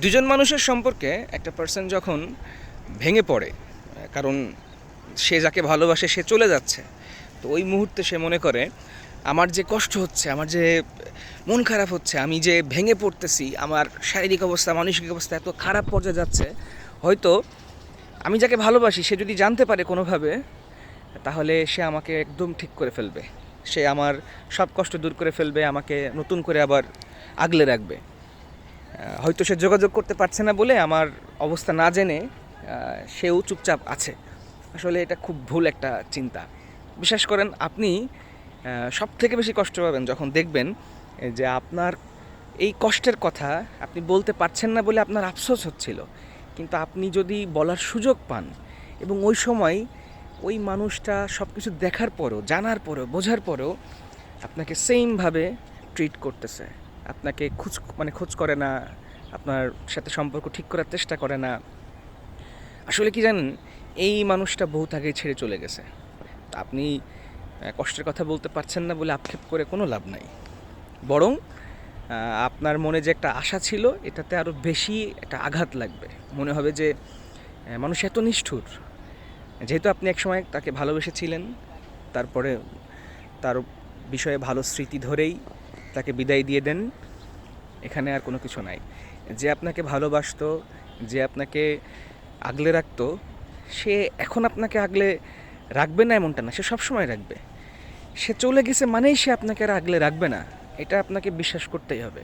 দুজন মানুষের সম্পর্কে একটা পার্সন যখন ভেঙে পড়ে, কারণ সে যাকে ভালোবাসে সে চলে যাচ্ছে, তো ওই মুহূর্তে সে মনে করে আমার যে কষ্ট হচ্ছে, আমার যে মন খারাপ হচ্ছে, আমি যে ভেঙে পড়তেছি, আমার শারীরিক অবস্থা মানসিক অবস্থা এত খারাপ পর্যায়ে যাচ্ছে, হয়তো আমি যাকে ভালোবাসি সে যদি জানতে পারে কোনোভাবে, তাহলে সে আমাকে একদম ঠিক করে ফেলবে, সে আমার সব কষ্ট দূর করে ফেলবে, আমাকে নতুন করে আবার আগলে রাখবে। হয়তো সে যোগাযোগ করতে পারছে না বলে আমার অবস্থা না জেনে সেও চুপচাপ আছে। আসলে এটা খুব ভুল একটা চিন্তা। বিশ্বাস করেন, আপনি সব থেকে বেশি কষ্ট পাবেন যখন দেখবেন যে আপনার এই কষ্টের কথা আপনি বলতে পারছেন না বলে আপনার আফসোস হচ্ছিল, কিন্তু আপনি যদি বলার সুযোগ পান এবং ওই সময় ওই মানুষটা সব কিছু দেখার পরেও, জানার পরেও, বোঝার পরেও আপনাকে সেমভাবে ট্রিট করতেছে, আপনাকে খোঁজ করে না, আপনার সাথে সম্পর্ক ঠিক করার চেষ্টা করে না, আসলে কি জানেন, এই মানুষটা বহুত আগে ছেড়ে চলে গেছে। তা আপনি কষ্টের কথা বলতে পারছেন না বলে আক্ষেপ করে কোনো লাভ নাই, বরং আপনার মনে যে একটা আশা ছিল এটাতে আরও বেশি একটা আঘাত লাগবে। মনে হবে যে মানুষ এত নিষ্ঠুর, যেহেতু আপনি একসময় তাকে ভালোবেসেছিলেন, তারপরে তার বিষয়ে ভালো স্মৃতি ধরেই তাকে বিদায় দিয়ে দেন। এখানে আর কোনো কিছু নাই। যে আপনাকে ভালোবাসতো, যে আপনাকে আগলে রাখতো, সে এখন আপনাকে আগলে রাখবে না এমনটা না, সে সবসময় রাখবে। সে চলে গেছে মানেই সে আপনাকে আর আগলে রাখবে না, এটা আপনাকে বিশ্বাস করতেই হবে।